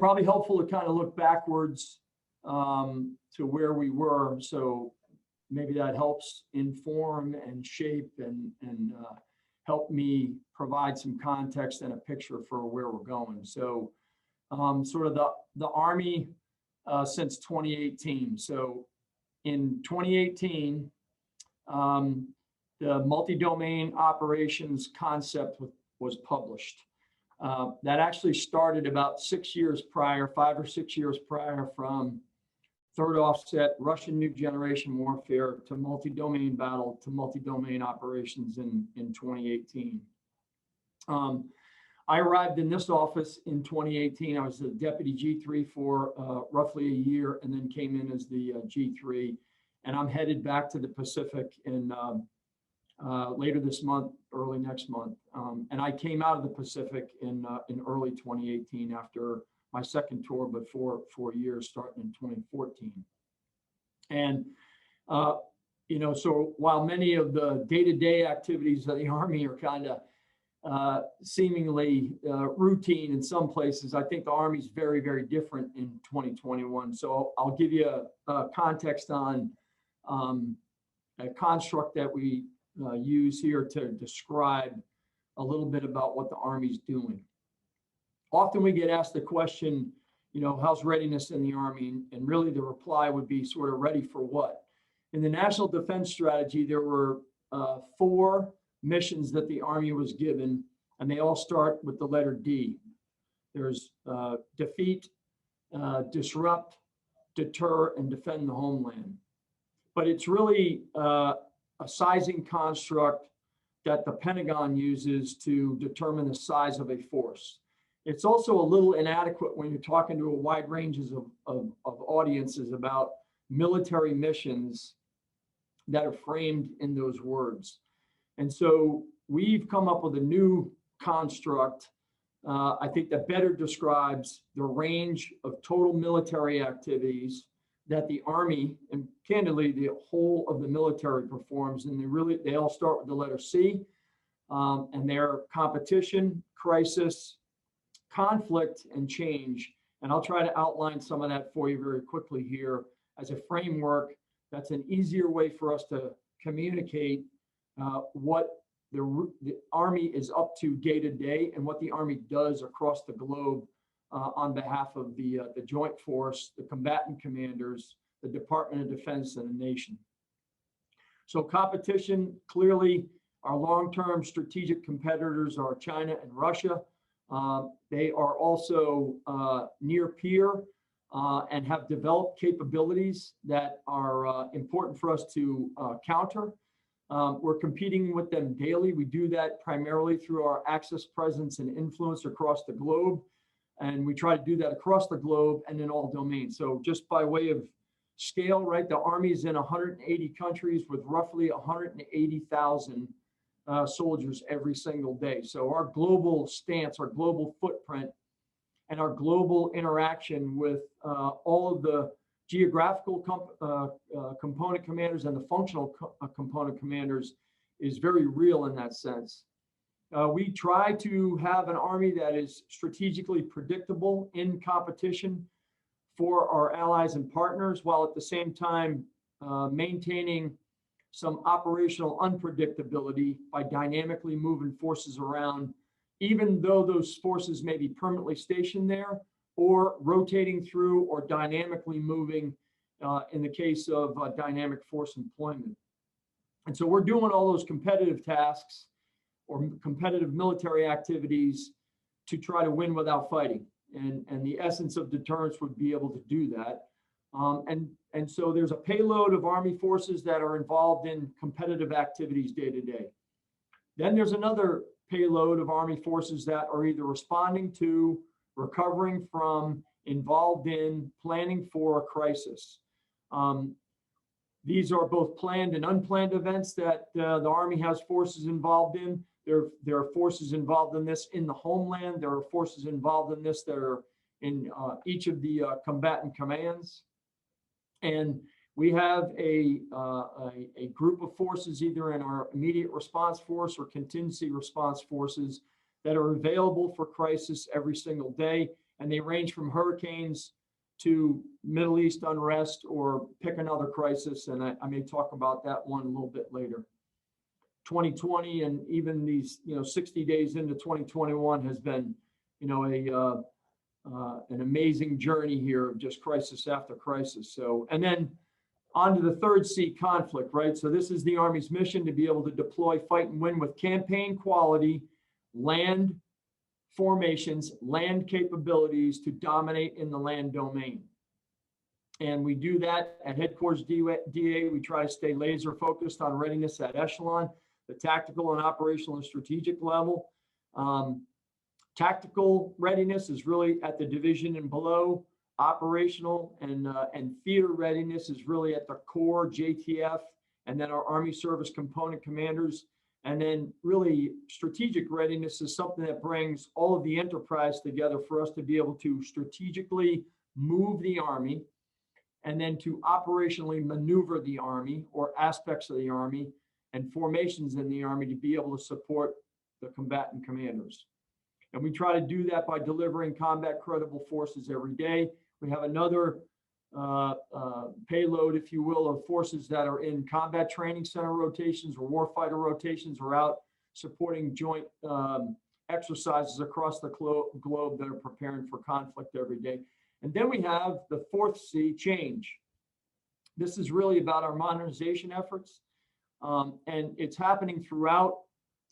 probably helpful to kind of look backwards to where we were. So maybe that helps inform and shape and help me provide some context and a picture for where we're going. So sort of the Army since 2018. So in 2018, the multi-domain operations concept was published. That actually started about 6 years prior, 5 or 6 years prior, from third offset Russian new generation warfare to multi-domain battle to multi-domain operations in 2018. I arrived in this office in 2018. I was the deputy G3 for roughly a year, and then came in as the G3. And I'm headed back to the Pacific in later this month, early next month. And I came out of the Pacific in early 2018 after my second tour, but for 4 years, starting in 2014. And you know, so while many of the day-to-day activities of the Army are kind of seemingly routine in some places, I think the Army is very, very different in 2021. So I'll give you a context on a construct that we use here to describe a little bit about what the Army's doing. Often we get asked the question, you know, how's readiness in the Army? And really the reply would be sort of ready for what? In the National Defense Strategy, there were 4 missions that the Army was given, and they all start with the letter D. There's defeat, disrupt, deter, and defend the homeland. But it's really a sizing construct that the Pentagon uses to determine the size of a force. It's also a little inadequate when you're talking to a wide range of audiences about military missions that are framed in those words. And so we've come up with a new construct, I think, that better describes the range of total military activities that the Army, and candidly the whole of the military, performs. And they all start with the letter C, and they're competition, crisis, conflict, and change. And I'll try to outline some of that for you very quickly here as a framework. That's an easier way for us to communicate what the Army is up to day to day and what the Army does across the globe on behalf of the Joint Force, the combatant commanders, the Department of Defense, and the nation. So competition, clearly our long-term strategic competitors are China and Russia. They are also near peer and have developed capabilities that are important for us to counter. We're competing with them daily. We do that primarily through our access, presence, and influence across the globe. And we try to do that across the globe and in all domains. So just by way of scale, right, the Army is in 180 countries with roughly 180,000 soldiers every single day. So our global stance, our global footprint, and our global interaction with all of the geographical component commanders and the functional component commanders is very real in that sense. We try to have an Army that is strategically predictable in competition for our allies and partners, while at the same time maintaining some operational unpredictability by dynamically moving forces around, even though those forces may be permanently stationed there, or rotating through, or dynamically moving in the case of dynamic force employment. And so we're doing all those competitive tasks or competitive military activities to try to win without fighting. And the essence of deterrence would be able to do that. And so there's a payload of Army forces that are involved in competitive activities day to day. Then there's another payload of Army forces that are either responding to, recovering from, involved in, planning for a crisis. These are both planned and unplanned events that the Army has forces involved in. There are forces involved in this in the homeland. There are forces involved in this that are in each of the combatant commands. And we have a group of forces either in our immediate response force or contingency response forces that are available for crisis every single day. And they range from hurricanes to Middle East unrest, or pick another crisis. And I may talk about that one a little bit later. 2020 and even these, 60 days into 2021 has been, an amazing journey here of just crisis after crisis. So, and then on to the third C, conflict, right? So this is the Army's mission to be able to deploy, fight, and win with campaign quality, land formations, land capabilities to dominate in the land domain. And we do that at headquarters DA. We try to stay laser focused on readiness at echelon, the tactical and operational and strategic level. Tactical readiness is really at the division and below. Operational and theater readiness is really at the core, JTF, and then our Army Service Component Commanders. And then really strategic readiness is something that brings all of the enterprise together for us to be able to strategically move the Army, and then to operationally maneuver the Army or aspects of the Army and formations in the Army to be able to support the combatant commanders. And we try to do that by delivering combat credible forces every day. We have another payload, if you will, of forces that are in combat training center rotations or warfighter rotations, or out supporting joint exercises across the globe that are preparing for conflict every day. And then we have the fourth C, change. This is really about our modernization efforts. And it's happening throughout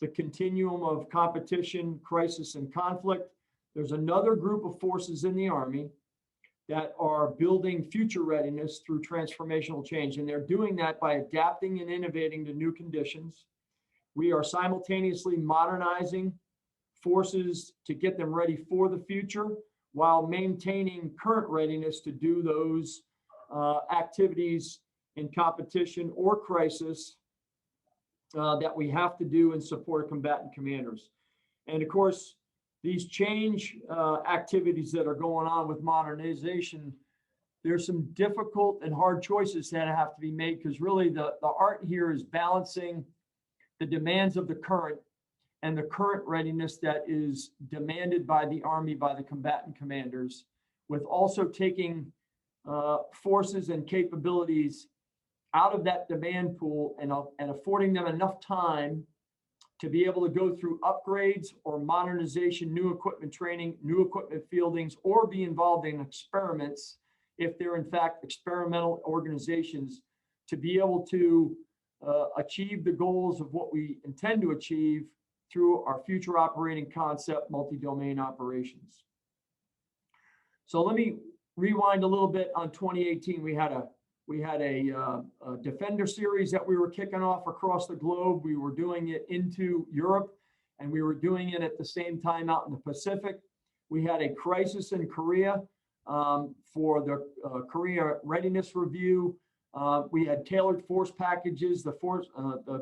the continuum of competition, crisis, and conflict. There's another group of forces in the Army that are building future readiness through transformational change. And they're doing that by adapting and innovating to new conditions. We are simultaneously modernizing forces to get them ready for the future, while maintaining current readiness to do those activities in competition or crisis that we have to do in support of combatant commanders. And of course, these change activities that are going on with modernization, there's some difficult and hard choices that have to be made, because really the art here is balancing the demands of the current and the current readiness that is demanded by the Army, by the combatant commanders, with also taking forces and capabilities out of that demand pool and affording them enough time to be able to go through upgrades or modernization, new equipment training, new equipment fieldings, or be involved in experiments if they're in fact experimental organizations, to be able to achieve the goals of what we intend to achieve through our future operating concept, multi-domain operations. So let me rewind a little bit on 2018. We had a Defender series that we were kicking off across the globe. We were doing it into Europe, and we were doing it at the same time out in the Pacific. We had a crisis in Korea for the Korea Readiness Review. We had tailored force packages, the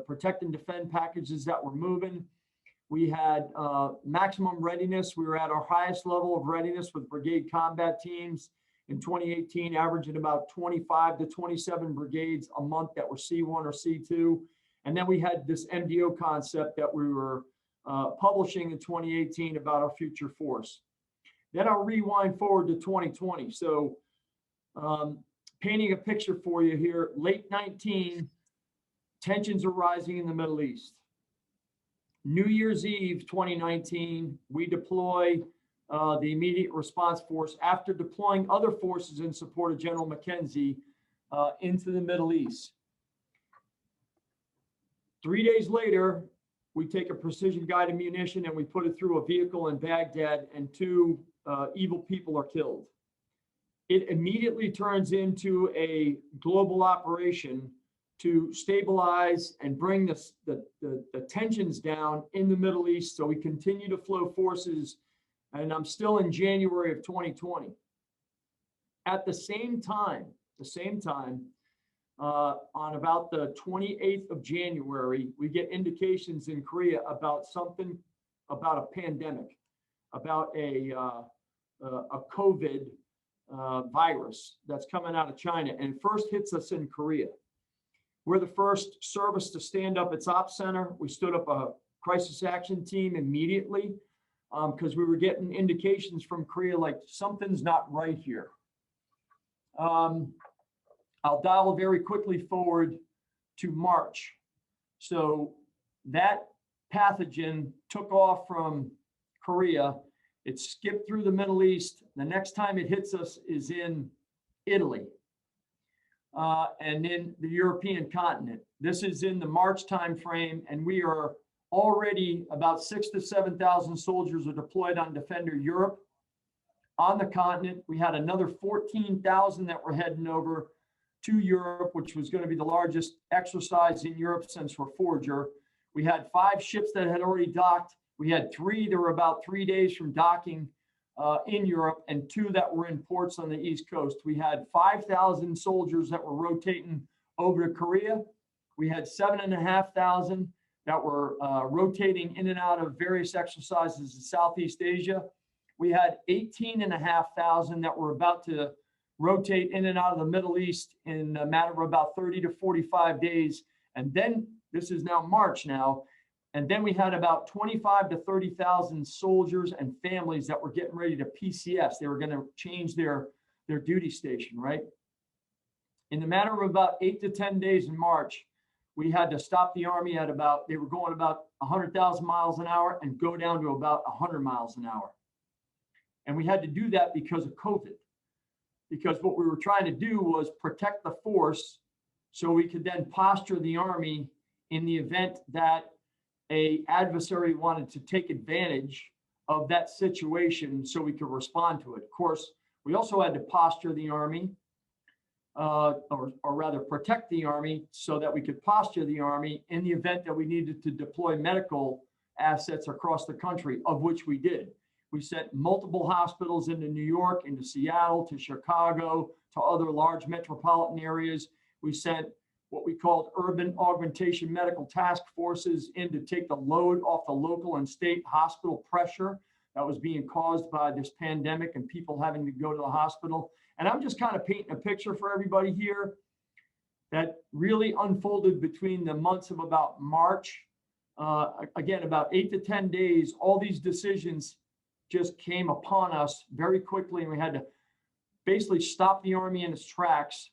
protect and defend packages that were moving. We had maximum readiness. We were at our highest level of readiness with brigade combat teams in 2018, averaging about 25 to 27 brigades a month that were C1 or C2. And then we had this MDO concept that we were publishing in 2018 about our future force. Then I'll rewind forward to 2020. So painting a picture for you here, late 19, tensions are rising in the Middle East. New Year's Eve 2019, we deploy the immediate response force after deploying other forces in support of General McKenzie into the Middle East. 3 days later, we take a precision guided munition and we put it through a vehicle in Baghdad, and 2 evil people are killed. It immediately turns into a global operation to stabilize and bring the tensions down in the Middle East. So we continue to flow forces, and I'm still in January of 2020. At the same time, on about the 28th of January, we get indications in Korea about something, about a pandemic, about a COVID virus that's coming out of China, and it first hits us in Korea. We're the first service to stand up its ops center. We stood up a crisis action team immediately. because we were getting indications from Korea like something's not right here. I'll dial very quickly forward to March. So that pathogen took off from Korea. It skipped through the Middle East. The next time it hits us is in Italy, and then the European continent. This is in the March timeframe, and we are already about 6,000 to 7,000 soldiers are deployed on Defender Europe. On the continent, we had another 14,000 that were heading over to Europe, which was going to be the largest exercise in Europe since we're Forager. We had 5 ships that had already docked. We had 3 that were about 3 days from docking in Europe, and 2 that were in ports on the East Coast. We had 5,000 soldiers that were rotating over to Korea. We had 7,500 that were rotating in and out of various exercises in Southeast Asia. We had 18,500 that were about to rotate in and out of the Middle East in a matter of about 30 to 45 days. And then this is now March now. And then we had about 25 to 30,000 soldiers and families that were getting ready to PCS. They were going to change their duty station, right? In the matter of about 8 to 10 days in March, we had to stop the Army at about, they were going about 100,000 miles an hour and go down to about 100 miles an hour. And we had to do that because of COVID. Because what we were trying to do was protect the force so we could then posture the Army in the event that an adversary wanted to take advantage of that situation so we could respond to it. Of course, we also had to posture the Army, or rather protect the Army so that we could posture the Army in the event that we needed to deploy medical assets across the country, of which we did. We sent multiple hospitals into New York, into Seattle, to Chicago, to other large metropolitan areas. We sent what we called urban augmentation medical task forces in to take the load off the local and state hospital pressure that was being caused by this pandemic and people having to go to the hospital. And I'm just kind of painting a picture for everybody here that really unfolded between the months of about March. Again, about 8 to 10 days, all these decisions just came upon us very quickly, and we had to basically stop the Army in its tracks,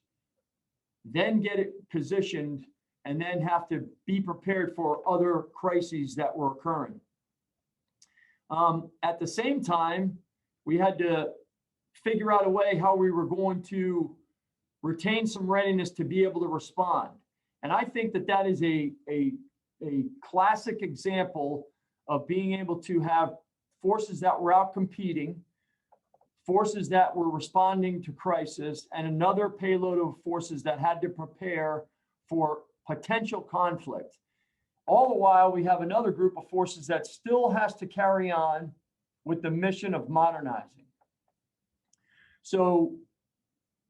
then get it positioned, and then have to be prepared for other crises that were occurring. At the same time, we had to figure out a way how we were going to retain some readiness to be able to respond. And I think that that is a classic example of being able to have forces that were out competing, forces that were responding to crisis, and another payload of forces that had to prepare for potential conflict. All the while, we have another group of forces that still has to carry on with the mission of modernizing. So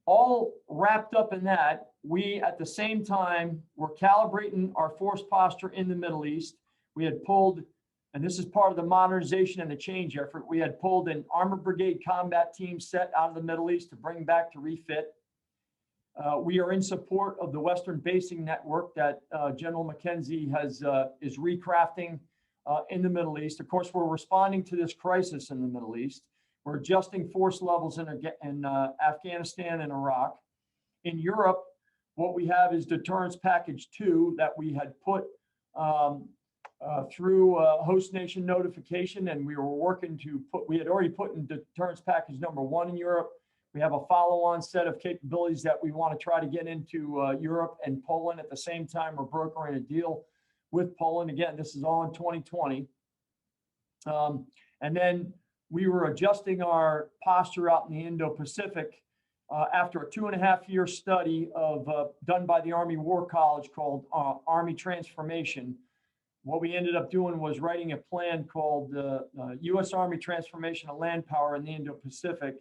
all wrapped up in that, we at the same time were calibrating our force posture in the Middle East. We had pulled, and this is part of the modernization and the change effort, we had pulled an Armored Brigade combat team set out of the Middle East to bring back to refit. We are in support of the Western Basing Network that General McKenzie is recrafting in the Middle East. Of course, we're responding to this crisis in the Middle East. We're adjusting force levels in Afghanistan and Iraq. In Europe, what we have is Deterrence Package 2 that we had put through host nation notification, and we were working to put, we had already put in Deterrence Package number 1 in Europe. We have a follow-on set of capabilities that we want to try to get into Europe and Poland at the same time. We're brokering a deal with Poland. Again, this is all in 2020. And then we were adjusting our posture out in the Indo-Pacific after a 2.5-year study done by the Army War College called Army Transformation. What we ended up doing was writing a plan called U.S. Army Transformation of Land Power in the Indo-Pacific.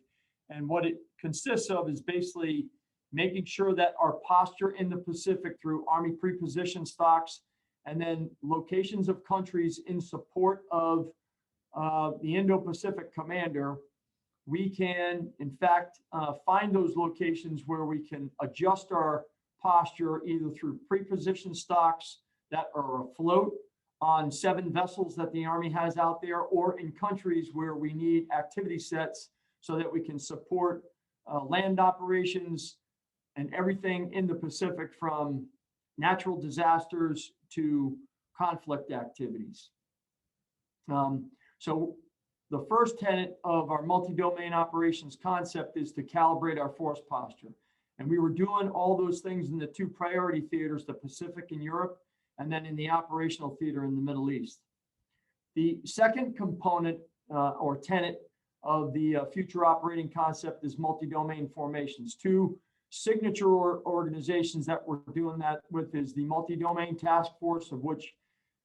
And what it consists of is basically making sure that our posture in the Pacific through Army preposition stocks and then locations of countries in support of the Indo-Pacific commander, we can, in fact, find those locations where we can adjust our posture either through preposition stocks that are afloat on 7 vessels that the Army has out there, or in countries where we need activity sets so that we can support land operations and everything in the Pacific, from natural disasters to conflict activities. So the first tenet of our multi-domain operations concept is to calibrate our force posture. And we were doing all those things in the 2 priority theaters, the Pacific and Europe, and then in the operational theater in the Middle East. The second component or tenet of the future operating concept is multi-domain formations. 2 signature organizations that we're doing that with is the multi-domain task force, of which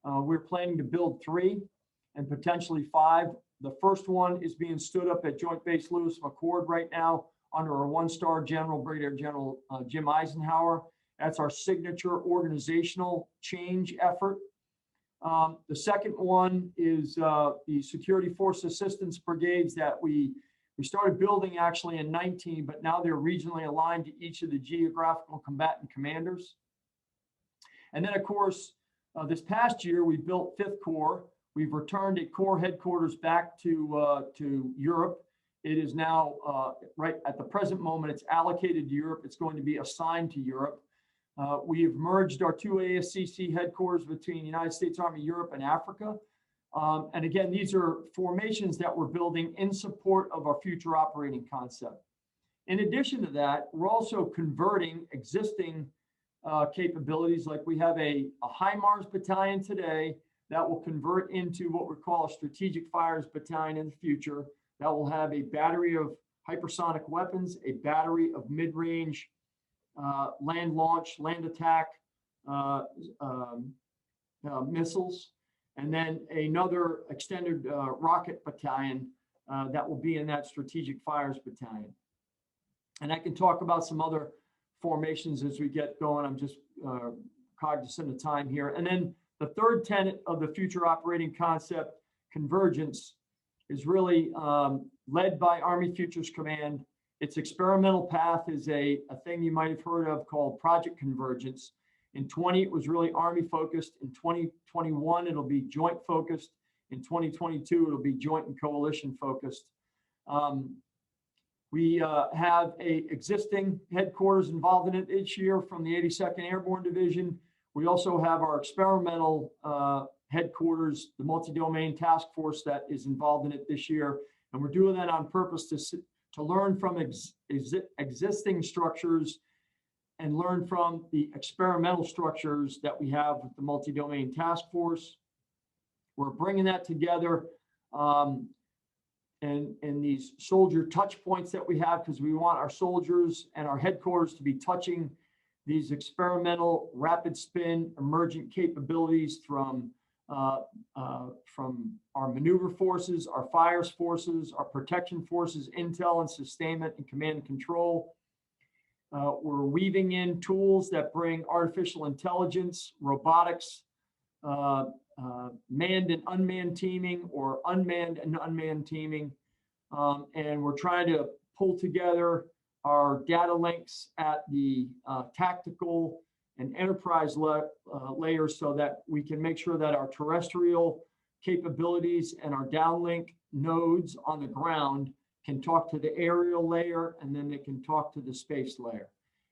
we're planning to build 3 and potentially 5. The first one is being stood up at Joint Base Lewis McChord right now under a 1-star General, Brigadier General Jim Eisenhower. That's our signature organizational change effort. The second one is the Security Force Assistance Brigades that we started building actually in 19, but now they're regionally aligned to each of the geographical combatant commanders. And then, of course, this past year, we built 5th Corps. We've returned a Corps headquarters back to Europe. It is now, right at the present moment, it's allocated to Europe. It's going to be assigned to Europe. We have merged our 2 ASCC headquarters between the United States Army, Europe, and Africa. And again, these are formations that we're building in support of our future operating concept. In addition to that, we're also converting existing capabilities. Like we have a HIMARS battalion today that will convert into what we call a strategic fires battalion in the future. That will have a battery of hypersonic weapons, a battery of mid-range land launch, land attack missiles, and then another extended rocket battalion that will be in that strategic fires battalion. And I can talk about some other formations as we get going. I'm just cognizant of time here. And then the third tenet of the future operating concept, convergence, is really led by Army Futures Command. Its experimental path is a thing you might have heard of called Project Convergence. In 20, it was really Army focused. In 2021, it'll be joint focused. In 2022, it'll be joint and coalition focused. We have a existing headquarters involved in it each year from the 82nd Airborne Division. We also have our experimental headquarters, the multi-domain task force that is involved in it this year. And we're doing that on purpose to learn from existing structures and learn from the experimental structures that we have with the multi-domain task force. We're bringing that together and these soldier touch points that we have, because we want our soldiers and our headquarters to be touching these experimental rapid spin emergent capabilities from our maneuver forces, our fires forces, our protection forces, intel and sustainment, and command and control. We're weaving in tools that bring artificial intelligence, robotics, manned and unmanned teaming, or unmanned and unmanned teaming. And we're trying to pull together our data links at the tactical and enterprise layers so that we can make sure that our terrestrial capabilities and our downlink nodes on the ground can talk to the aerial layer, and then they can talk to the space layer.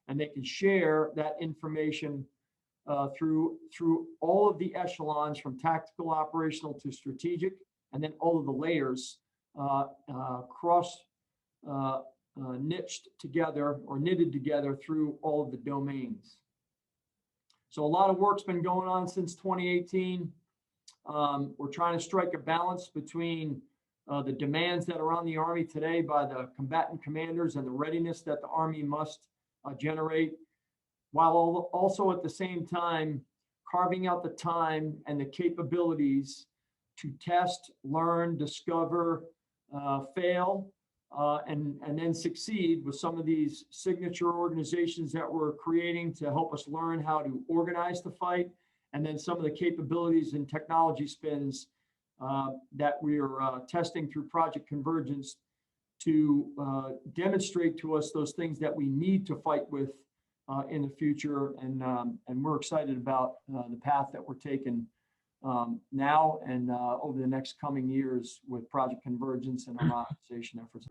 And they can share that information through all of the echelons, from tactical, operational to strategic, and then all of the layers niched together or knitted together through all of the domains. So a lot of work's been going on since 2018. We're trying to strike a balance between the demands that are on the Army today by the combatant commanders and the readiness that the Army must generate, while also at the same time carving out the time and the capabilities to test, learn, discover, fail, and then succeed with some of these signature organizations that we're creating to help us learn how to organize the fight, and then some of the capabilities and technology spins that we are testing through Project Convergence to demonstrate to us those things that we need to fight with in the future. And we're excited about the path that we're taking now and over the next coming years with Project Convergence and our modernization efforts.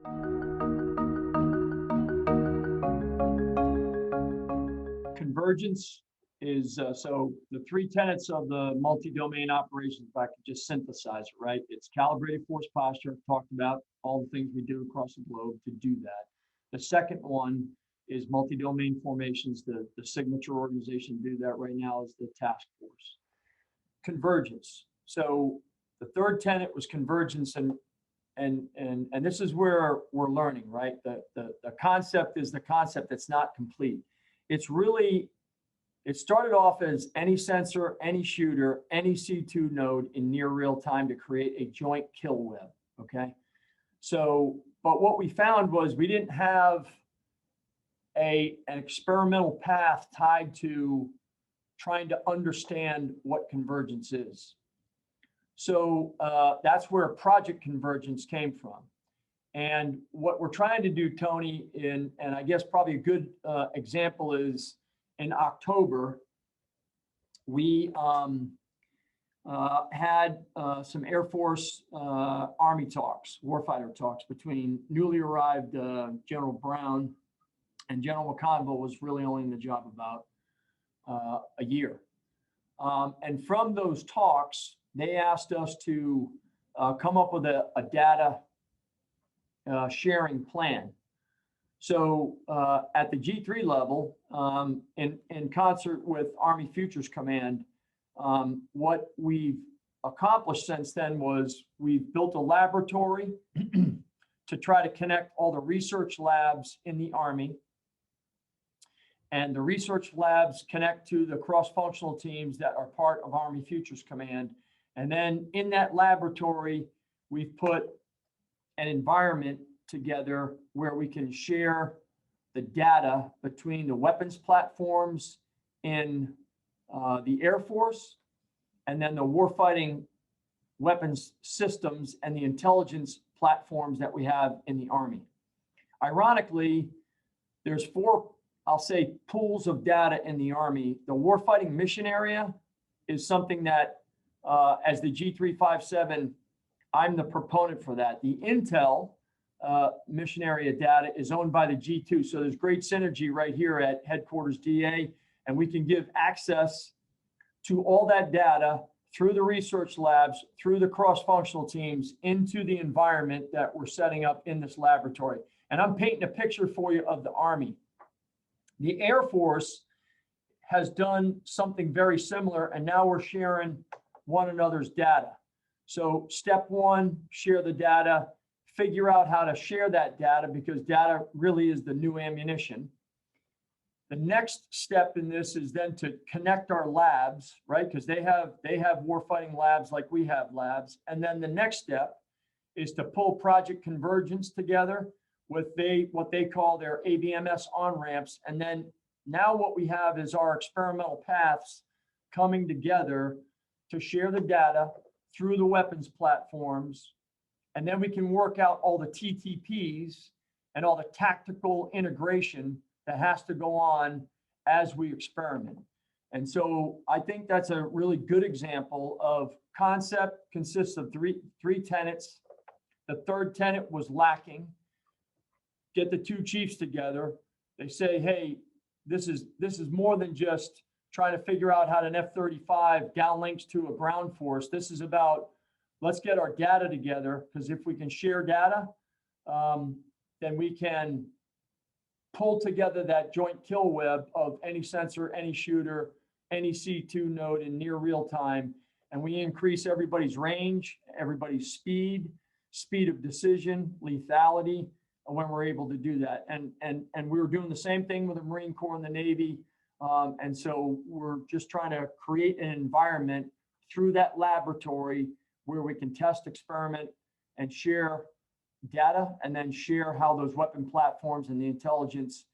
Convergence is, so the three tenets of the multi-domain operations, if I could just synthesize it, right? It's calibrated force posture, talked about all the things we do across the globe to do that. The second one is multi-domain formations. The signature organization to do that right now is the task force. Convergence. So the third tenet was convergence, and this is where we're learning, right? The concept is the concept that's not complete. It's really, it started off as any sensor, any shooter, any C2 node in near real time to create a joint kill web, okay? So, but what we found was we didn't have an experimental path tied to trying to understand what convergence is. So that's where Project Convergence came from. And what we're trying to do, Tony, and I guess probably a good example is in October, we had some Air Force Army talks, warfighter talks between newly arrived General Brown, and General McConville was really only in the job about a year. And from those talks, they asked us to come up with a data sharing plan. So at the G3 level, in concert with Army Futures Command, what we've accomplished since then was we've built a laboratory to try to connect all the research labs in the Army. And the research labs connect to the cross-functional teams that are part of Army Futures Command. And then in that laboratory, we've put an environment together where we can share the data between the weapons platforms in the Air Force and then the warfighting weapons systems and the intelligence platforms that we have in the Army. Ironically, there's four, I'll say, pools of data in the Army. The warfighting mission area is something that, as the G357, I'm the proponent for that. The Intel mission area data is owned by the G2. So there's great synergy right here at headquarters DA, and we can give access to all that data through the research labs, through the cross-functional teams, into the environment that we're setting up in this laboratory. And I'm painting a picture for you of the Army. The Air Force has done something very similar, and now we're sharing one another's data. So step one, share the data, figure out how to share that data, because data really is the new ammunition. The next step in this is then to connect our labs, right? Because they have warfighting labs like we have labs. And then the next step is to pull Project Convergence together with what they call their ABMS on-ramps. And then now what we have is our experimental paths coming together to share the data through the weapons platforms. And then we can work out all the TTPs and all the tactical integration that has to go on as we experiment. And so I think that's a really good example of concept consists of three tenets. The third tenet was lacking. Get the two chiefs together. They say, hey, this is more than just trying to figure out how to an F-35 downlinks to a ground force. This is about, let's get our data together, because if we can share data, then we can pull together that joint kill web of any sensor, any shooter, any C2 node in near real time. And we increase everybody's range, everybody's speed of decision, lethality, when we're able to do that. And we were doing the same thing with the Marine Corps and the Navy. And so we're just trying to create an environment through that laboratory where we can test, experiment, and share data, and then share how those weapon platforms and the intelligence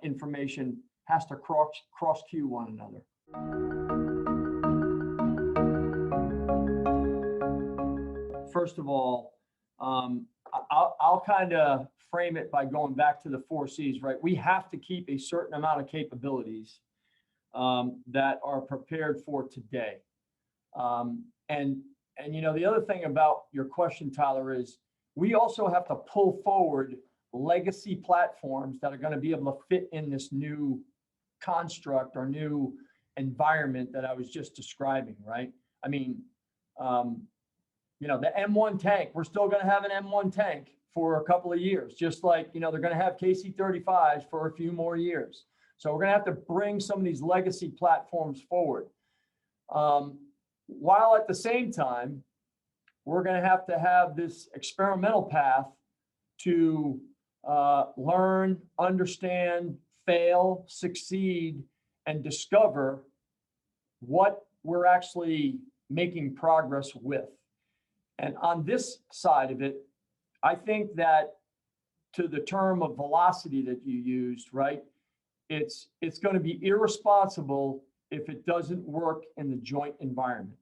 information has to cross-cue one another. First of all, I'll kind of frame it by going back to the 4 C's, right? We have to keep a certain amount of capabilities that are prepared for today. And you know, the other thing about your question, Tyler, is we also have to pull forward legacy platforms that are going to be able to fit in this new construct or new environment that I was just describing, right? I mean, you know, the M1 tank, we're still going to have an M1 tank for a couple of years, just like, you know, they're going to have KC-35s for a few more years. So we're going to have to bring some of these legacy platforms forward. While at the same time, we're going to have this experimental path to learn, understand, fail, succeed, and discover what we're actually making progress with. And on this side of it, I think that to the term of velocity that you used, right? It's going to be irresponsible if it doesn't work in the joint environment.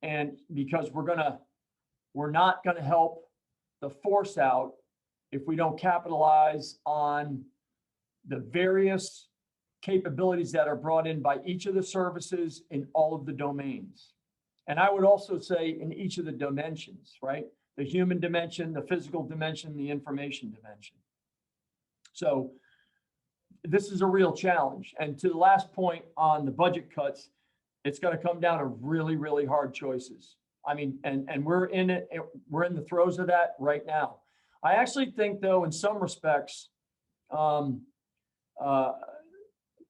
And because we're not going to help the force out if we don't capitalize on the various capabilities that are brought in by each of the services in all of the domains. And I would also say in each of the dimensions, right? The human dimension, the physical dimension, the information dimension. So this is a real challenge. And to the last point on the budget cuts, it's going to come down to really, really hard choices. I mean, and we're in it, we're in the throes of that right now. I actually think, though, in some respects,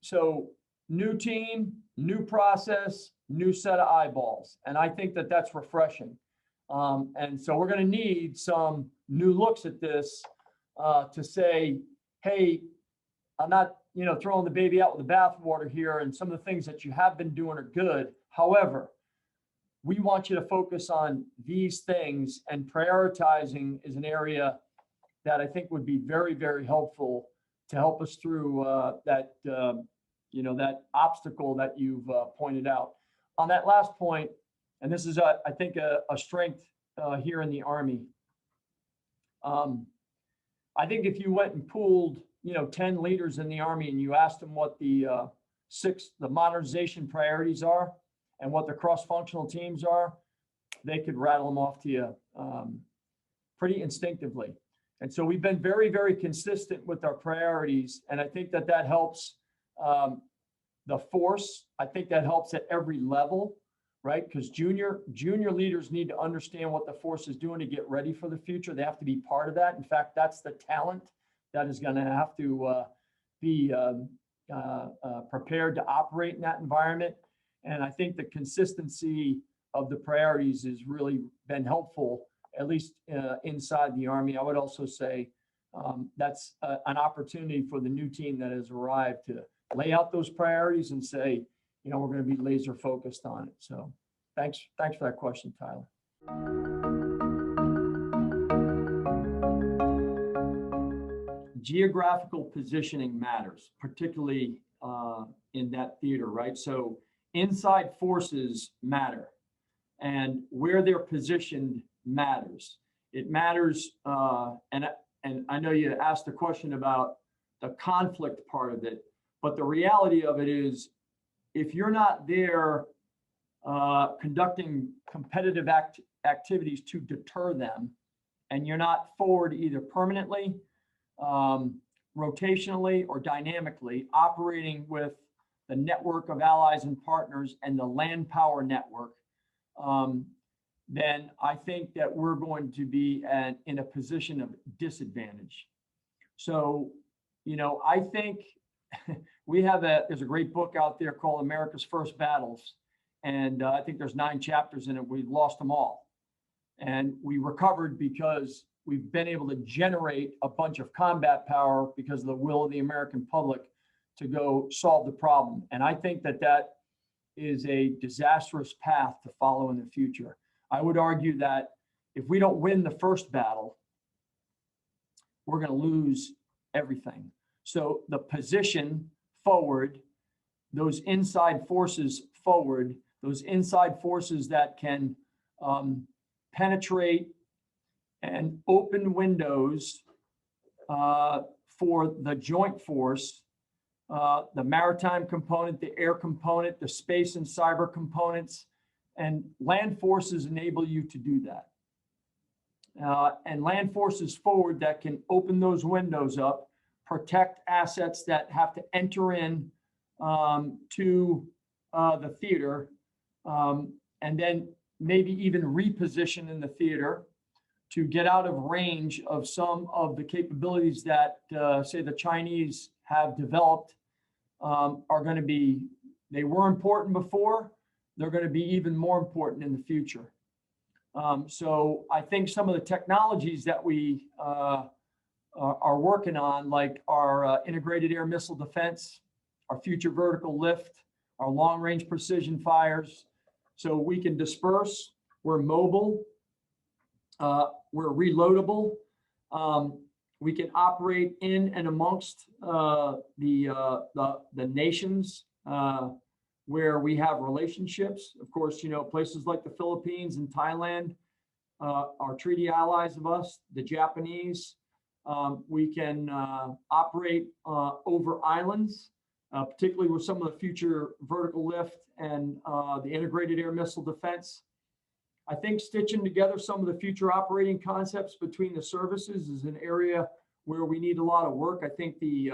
so new team, new process, new set of eyeballs. And I think that that's refreshing. And so we're going to need some new looks at this to say, hey, I'm not, you know, throwing the baby out with the bathwater here, and some of the things that you have been doing are good. However, we want you to focus on these things, and prioritizing is an area that I think would be very, very helpful to help us through that, you know, that obstacle that you've pointed out. On that last point, and this is, I think, a strength here in the Army. I think if you went and pooled, you know, 10 leaders in the Army and you asked them what the modernization priorities are and what the cross-functional teams are, they could rattle them off to you pretty instinctively. And so we've been very, very consistent with our priorities. And I think that that helps the force. I think that helps at every level, right? Because junior leaders need to understand what the force is doing to get ready for the future. They have to be part of that. In fact, that's the talent that is going to have to be prepared to operate in that environment. And I think the consistency of the priorities has really been helpful, at least inside the Army. I would also say that's an opportunity for the new team that has arrived to lay out those priorities and say, you know, we're going to be laser focused on it. So thanks for that question, Tyler. Geographical positioning matters, particularly in that theater, right? So inside forces matter, and where they're positioned matters. It matters, and I know you asked a question about the conflict part of it, but the reality of it is, if you're not there conducting competitive activities to deter them, and you're not forward either permanently, rotationally, or dynamically operating with the network of allies and partners and the land power network, then I think that we're going to be in a position of disadvantage. So, you know, I think there's a great book out there called America's First Battles. And I think there's 9 chapters in it. We lost them all. And we recovered because we've been able to generate a bunch of combat power because of the will of the American public to go solve the problem. And I think that that is a disastrous path to follow in the future. I would argue that if we don't win the first battle, we're going to lose everything. So the position forward, those inside forces forward, those inside forces that can penetrate and open windows for the joint force the maritime component, the air component, the space and cyber components, and land forces enable you to do that. And land forces forward that can open those windows up, protect assets that have to enter in to the theater, and then maybe even reposition in the theater to get out of range of some of the capabilities that, say, the Chinese have developed, are going to be, they were important before, they're going to be even more important in the future. So I think some of the technologies that we are working on, like our integrated air missile defense, our future vertical lift, our long-range precision fires, so we can disperse, we're mobile, we're reloadable, we can operate in and amongst the nations where we have relationships. Of course, you know, places like the Philippines and Thailand are treaty allies of us, the Japanese. We can operate over islands, particularly with some of the future vertical lift and the integrated air missile defense. I think stitching together some of the future operating concepts between the services is an area where we need a lot of work. I think the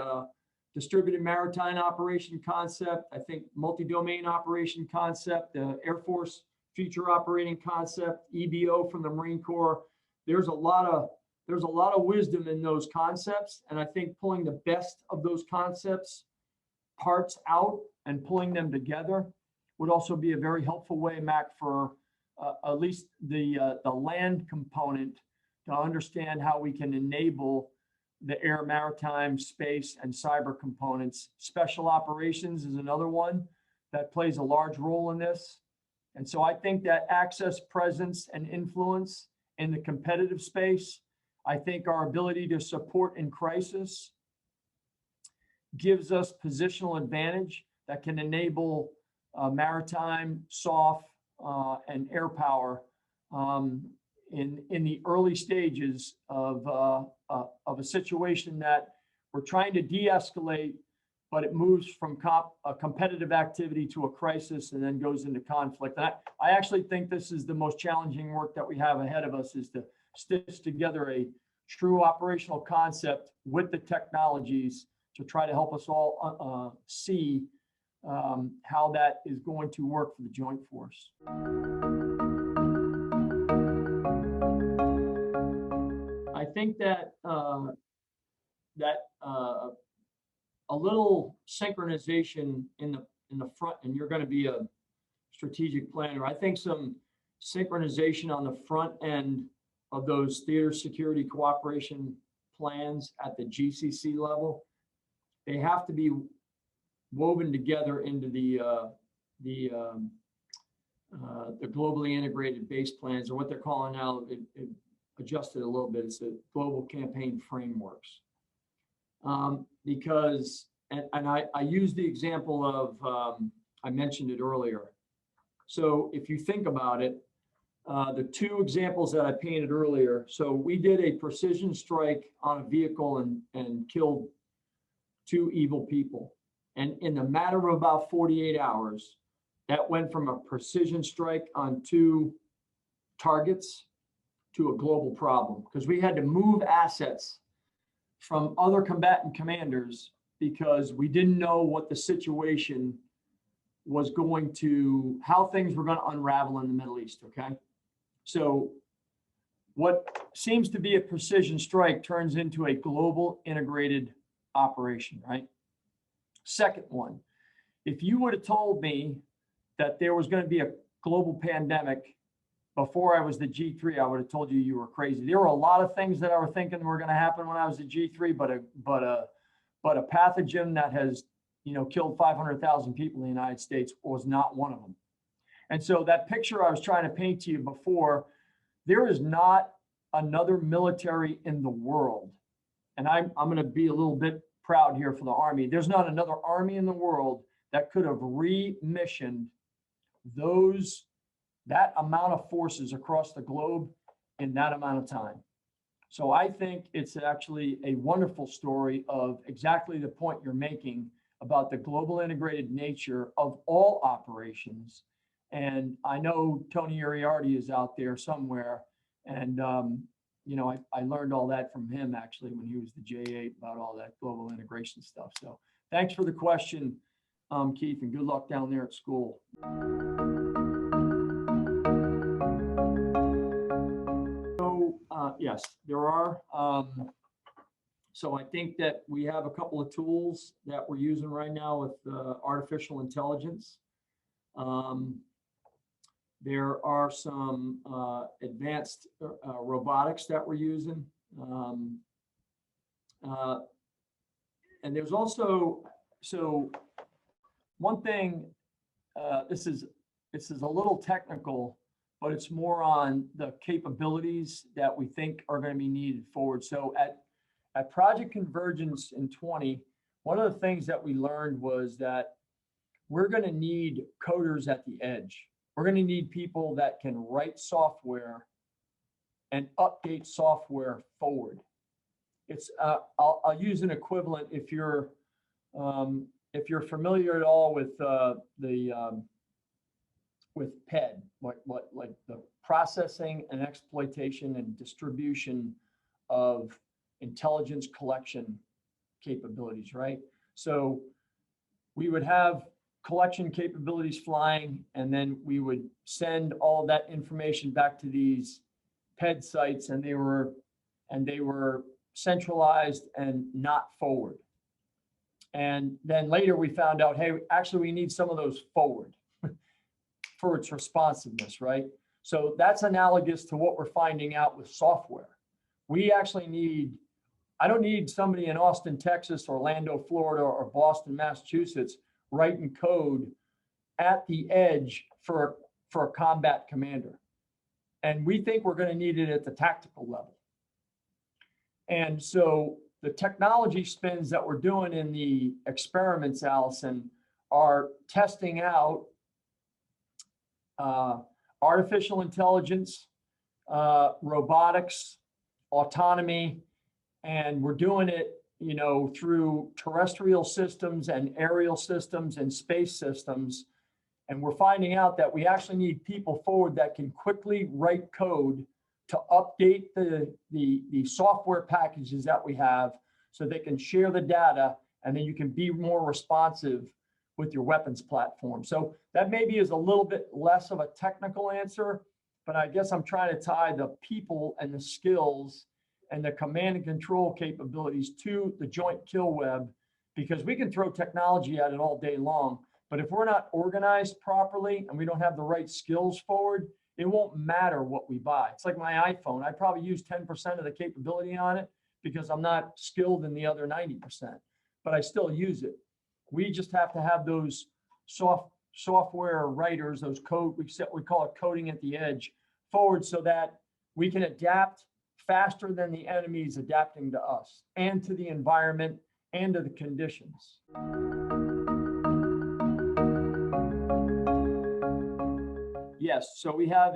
distributed maritime operation concept, I think multi-domain operation concept, the Air Force future operating concept, EBO from the Marine Corps. There's a lot of wisdom in those concepts, and I think pulling the best of those concepts parts out and pulling them together would also be a very helpful way, Mac, for at least the land component to understand how we can enable the air, maritime, space, and cyber components. Special operations is another one that plays a large role in this. And so I think that access, presence, and influence in the competitive space, I think our ability to support in crisis gives us positional advantage that can enable maritime, soft, and air power in the early stages of a situation that we're trying to de-escalate, but it moves from a competitive activity to a crisis and then goes into conflict. And I actually think this is the most challenging work that we have ahead of us, is to stitch together a true operational concept with the technologies to try to help us all see how that is going to work for the joint force. I think that a little synchronization in the front, and you're going to be a strategic planner. I think some synchronization on the front end of those theater security cooperation plans at the GCC level, they have to be woven together into the globally integrated base plans, or what they're calling now, it adjusted a little bit, it's the global campaign frameworks. Because, and I use the example of, I mentioned it earlier. So if you think about it, the two examples that I painted earlier, so we did a precision strike on a vehicle and killed 2 evil people. And in the matter of about 48 hours, that went from a precision strike on 2 targets to a global problem, because we had to move assets from other combatant commanders because we didn't know what the situation was going to, how things were going to unravel in the Middle East, okay? So what seems to be a precision strike turns into a global integrated operation, right? Second one, if you would have told me that there was going to be a global pandemic before I was the G3, I would have told you were crazy. There were a lot of things that I were thinking were going to happen when I was a G3, but a pathogen that has, you know, killed 500,000 people in the United States was not one of them. And so that picture I was trying to paint to you before, there is not another military in the world, and I'm going to be a little bit proud here for the Army. There's not another Army in the world that could have remissioned that amount of forces across the globe in that amount of time. So I think it's actually a wonderful story of exactly the point you're making about the global integrated nature of all operations. And I know Tony Uriarty is out there somewhere. And, you know, I learned all that from him actually when he was the J8 about all that global integration stuff. So thanks for the question, Keith, and good luck down there at school. So, yes, there are. So I think that we have a couple of tools that we're using right now with artificial intelligence. There are some advanced robotics that we're using. And there's also, so one thing, this is a little technical, but it's more on the capabilities that we think are going to be needed forward. So at Project Convergence in 20, one of the things that we learned was that we're going to need coders at the edge. We're going to need people that can write software and update software forward. It's I'll use an equivalent if you're familiar at all with with PED, like the processing and exploitation and distribution of intelligence collection capabilities, right? So we would have collection capabilities flying, and then we would send all that information back to these PED sites, and they were centralized and not forward. And then later we found out, hey, actually we need some of those forward for its responsiveness, right? So that's analogous to what we're finding out with software. We actually need, I don't need somebody in Austin, Texas, Orlando, Florida, or Boston, Massachusetts writing code at the edge for a combat commander. And we think we're going to need it at the tactical level. And so the technology spins that we're doing in the experiments, Allison, are testing out artificial intelligence, robotics, autonomy, and we're doing it, you know, through terrestrial systems and aerial systems and space systems. And we're finding out that we actually need people forward that can quickly write code to update the software packages that we have so they can share the data, and then you can be more responsive with your weapons platform. So that maybe is a little bit less of a technical answer, but I guess I'm trying to tie the people and the skills and the command and control capabilities to the joint kill web, because we can throw technology at it all day long, but if we're not organized properly and we don't have the right skills forward, it won't matter what we buy. It's like my iPhone. I probably use 10% of the capability on it because I'm not skilled in the other 90%, but I still use it. We just have to have those software writers, those code, we call it coding at the edge, forward so that we can adapt faster than the enemy is adapting to us and to the environment and to the conditions. Yes, so we have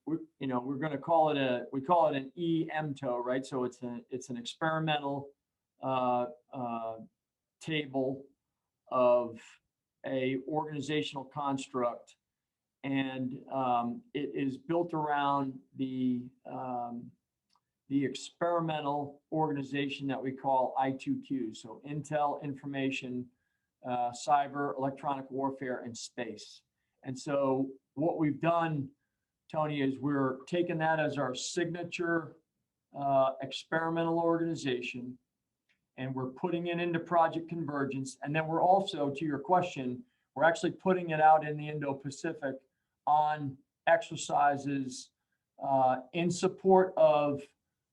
we're going to call it we call it an EMTO, right? So it's an experimental table of a organizational construct, and it is built around the experimental organization that we call I2Q. So Intel, Information, Cyber, Electronic Warfare, and Space. And so what we've done, Tony, is we're taking that as our signature experimental organization, and we're putting it into Project Convergence. And then we're also, to your question, we're actually putting it out in the Indo-Pacific on exercises in support of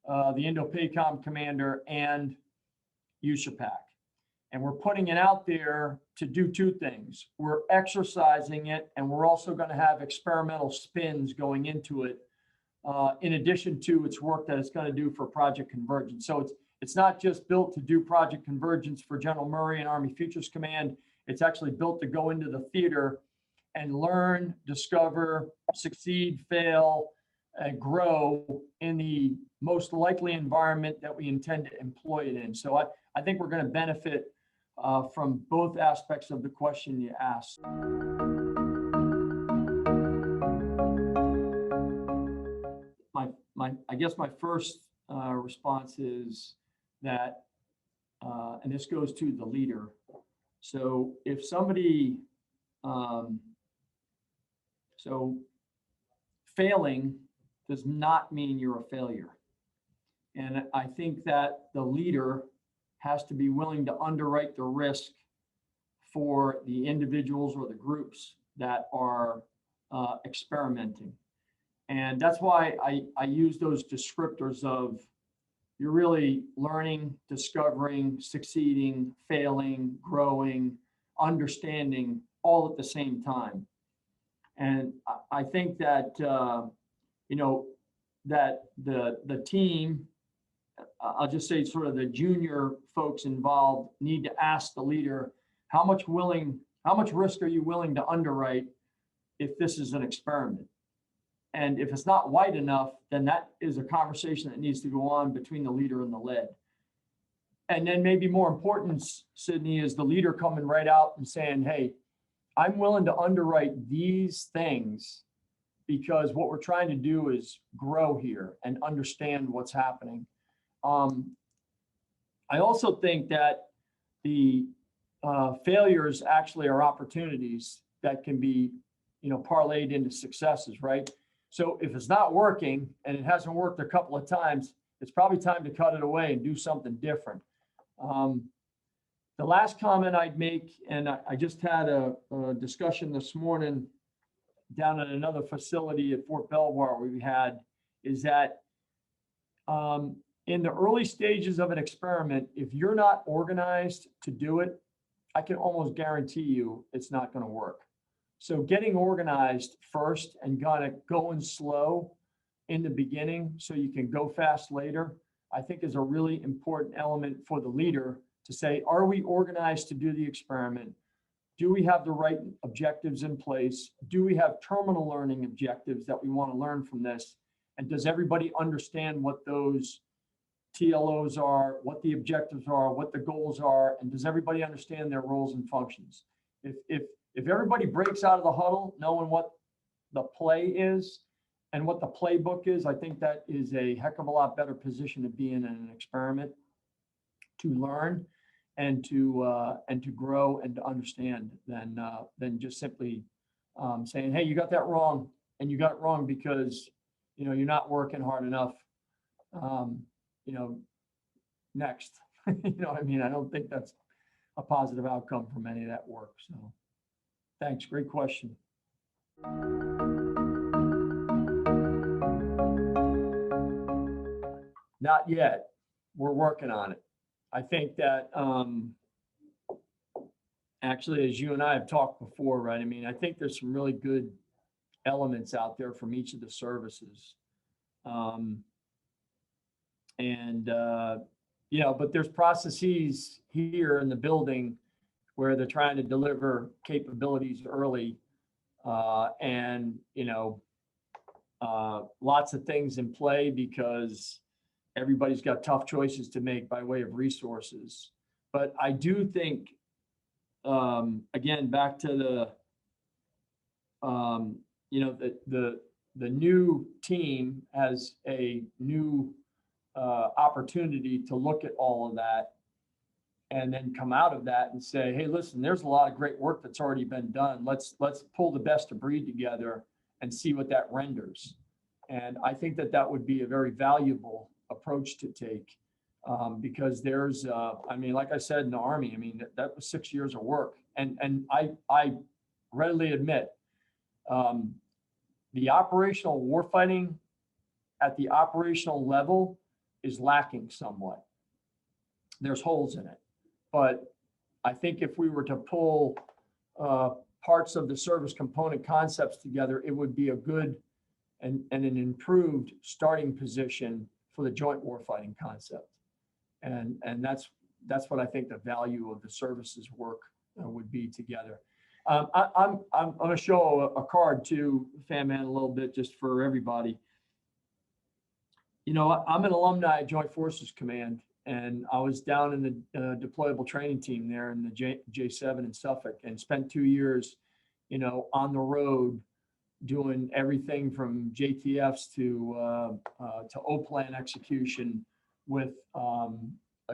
the Indo-PACOM commander and USAPAC. And we're putting it out there to do two things. We're exercising it, and we're also going to have experimental spins going into it, in addition to its work that it's going to do for Project Convergence. So it's not just built to do Project Convergence for General Murray and Army Futures Command. It's actually built to go into the theater and learn, discover, succeed, fail, and grow in the most likely environment that we intend to employ it in. So I think we're going to benefit from both aspects of the question you asked. I guess my first response is that, and this goes to the leader. So if somebody, so failing does not mean you're a failure. And I think that the leader has to be willing to underwrite the risk for the individuals or the groups that are experimenting. And that's why I use those descriptors of you're really learning, discovering, succeeding, failing, growing, understanding all at the same time. And I think that, that the team, I'll just say sort of the junior folks involved need to ask the leader, how much risk are you willing to underwrite if this is an experiment? And if it's not wide enough, then that is a conversation that needs to go on between the leader and the led. And then maybe more important, Sydney, is the leader coming right out and saying, hey, I'm willing to underwrite these things because what we're trying to do is grow here and understand what's happening. I also think that the failures actually are opportunities that can be, parlayed into successes, right? So if it's not working and it hasn't worked a couple of times, it's probably time to cut it away and do something different. The last comment I'd make, and I just had a discussion this morning down at another facility at Fort Belvoir we had, is that in the early stages of an experiment, if you're not organized to do it, I can almost guarantee you it's not going to work. So getting organized first and kind of going slow in the beginning so you can go fast later, I think is a really important element for the leader to say, are we organized to do the experiment? Do we have the right objectives in place? Do we have terminal learning objectives that we want to learn from this? And does everybody understand what those TLOs are, what the objectives are, what the goals are, and does everybody understand their roles and functions? If everybody breaks out of the huddle knowing what the play is and what the playbook is, I think that is a heck of a lot better position to be in an experiment, to learn and to grow and to understand than just simply saying, hey, you got that wrong, and you got it wrong because you're not working hard enough. Next, what I mean? I don't think that's a positive outcome from any of that work. So thanks. Great question. Not yet. We're working on it. I think that actually, as you and I have talked before, right? I mean, I think there's some really good elements out there from each of the services. But there's processes here in the building where they're trying to deliver capabilities early, lots of things in play because everybody's got tough choices to make by way of resources. But I do think, again, back to the new team has a new opportunity to look at all of that and then come out of that and say, hey, listen, there's a lot of great work that's already been done. Let's pull the best of breed together and see what that renders. And I think that would be a very valuable approach to take because there's, like I said, in the Army, that was 6 years of work. And I readily admit the operational warfighting at the operational level is lacking somewhat. There's holes in it. But I think if we were to pull parts of the service component concepts together, it would be a good and an improved starting position for the joint warfighting concept. And that's what I think the value of the services work would be together. I'm going to show a card to Fan Man a little bit just for everybody. I'm an alumni of Joint Forces Command, and I was down in the deployable training team there in the J7 in Suffolk, and spent 2 years, on the road doing everything from JTFs to O-plan execution with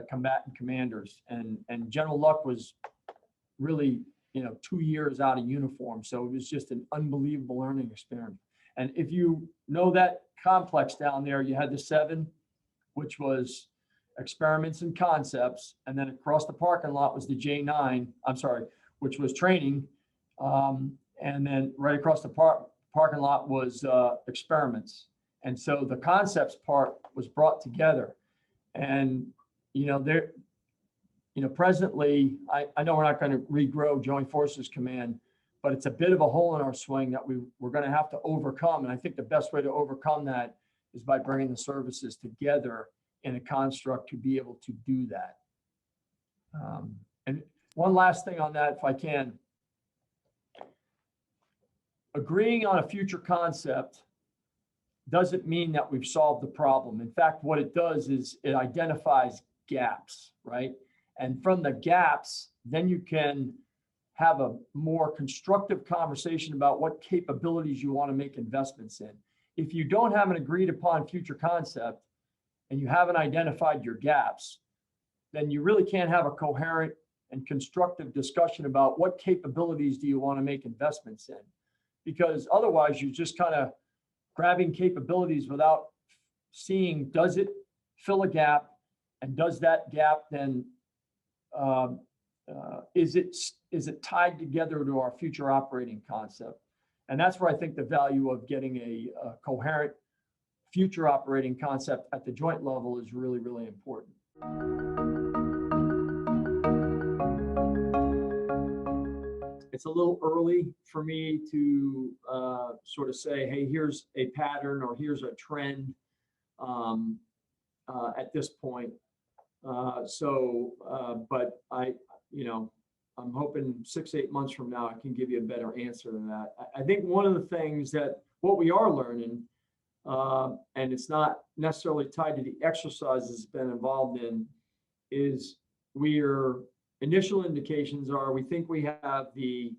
combatant commanders. And General Luck was really, 2 years out of uniform. So it was just an unbelievable learning experience. And if you know that complex down there, you had the 7, which was experiments and concepts. And then across the parking lot was the J9, which was training. And then right across the parking lot was experiments. And so the concepts part was brought together. And, presently, I know we're not going to regrow Joint Forces Command, but it's a bit of a hole in our swing that we're going to have to overcome. And I think the best way to overcome that is by bringing the services together in a construct to be able to do that. And one last thing on that, if I can. Agreeing on a future concept doesn't mean that we've solved the problem. In fact, what it does is it identifies gaps, right? And from the gaps, then you can have a more constructive conversation about what capabilities you want to make investments in. If you don't have an agreed upon future concept and you haven't identified your gaps, then you really can't have a coherent and constructive discussion about what capabilities do you want to make investments in. Because otherwise you're just kind of grabbing capabilities without seeing, does it fill a gap? And does that gap then, is it tied together to our future operating concept? And that's where I think the value of getting a coherent future operating concept at the joint level is really, really important. It's a little early for me to sort of say, hey, here's a pattern or here's a trend at this point. But I'm hoping 6-8 months from now, I can give you a better answer than that. I think one of the things that what we are learning, and it's not necessarily tied to the exercises it's been involved in, is initial indications are we think we have the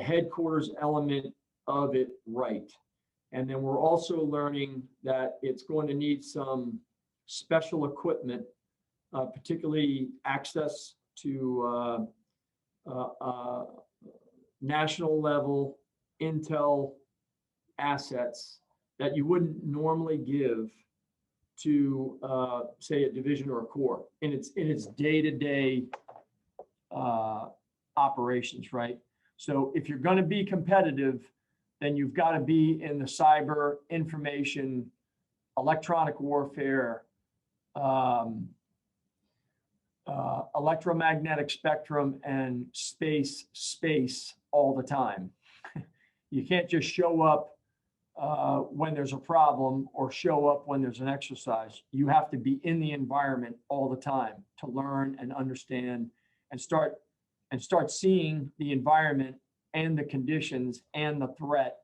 headquarters element of it right. And then we're also learning that it's going to need some special equipment, particularly access to national level intel assets that you wouldn't normally give to say a division or a corps in its day-to-day operations, right? So if you're going to be competitive, then you've got to be in the cyber, information, electronic warfare, electromagnetic spectrum, and space all the time. You can't just show up when there's a problem or show up when there's an exercise. You have to be in the environment all the time to learn and understand and start seeing the environment and the conditions and the threat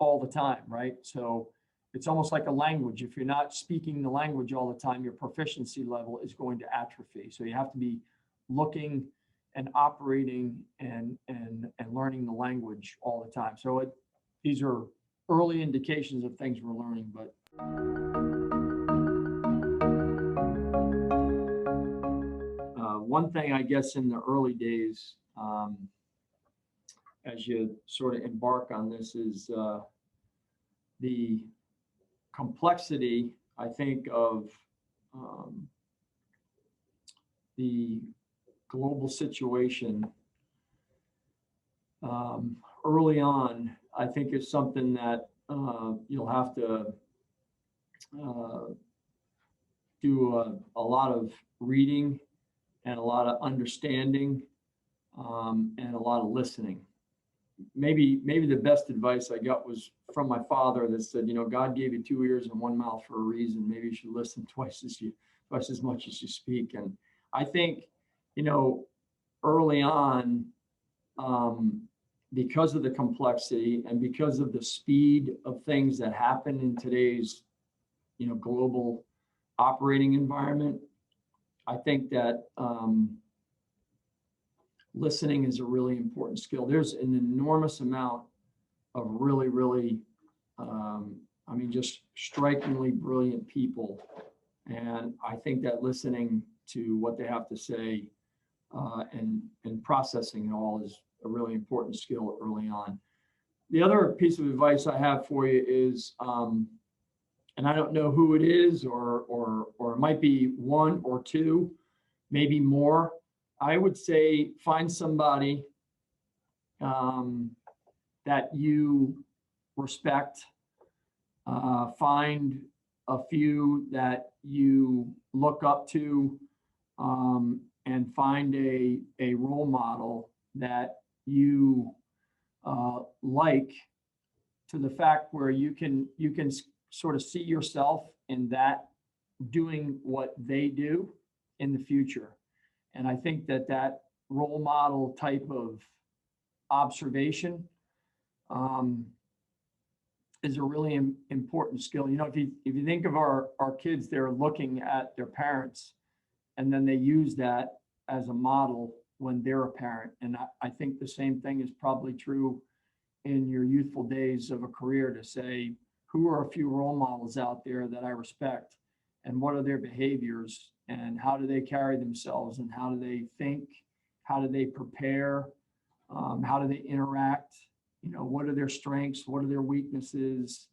all the time, right? So it's almost like a language. If you're not speaking the language all the time, your proficiency level is going to atrophy. So you have to be looking and operating and learning the language all the time. So these are early indications of things we're learning, but one thing I guess in the early days, as you sort of embark on this, is the complexity, I think, of the global situation early on, I think is something that you'll have to do a lot of reading and a lot of understanding and a lot of listening. Maybe the best advice I got was from my father that said, God gave you 2 ears and 1 mouth for a reason. Maybe you should listen twice as much as you speak. And I think, early on, because of the complexity and because of the speed of things that happen in today's, global operating environment, I think that listening is a really important skill. There's an enormous amount of really, really, I mean, just strikingly brilliant people. And I think that listening to what they have to say and processing it all is a really important skill early on. The other piece of advice I have for you is, and I don't know who it is, or it might be one or two, maybe more. I would say find somebody that you respect. Find a few that you look up to, and find a role model that you like, to the fact where you can sort of see yourself in that, doing what they do in the future. And I think that that role model type of observation is a really important skill. You know, if you think of our kids, they're looking at their parents, and then they use that as a model when they're a parent. And I think the same thing is probably true in your youthful days of a career, to say, who are a few role models out there that I respect, and what are their behaviors, and how do they carry themselves, and how do they think, how do they prepare, how do they interact, you know, what are their strengths, what are their weaknesses.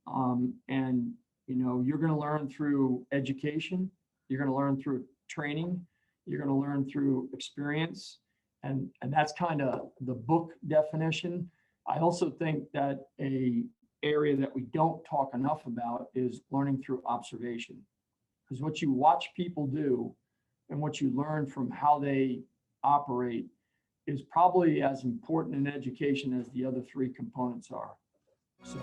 And you know, you're going to learn through education, you're going to learn through training, you're going to learn through experience, and that's kind of the book definition. I also think that a area that we don't talk enough about is learning through observation, because what you watch people do and what you learn from how they operate is probably as important in education as the other three components are. So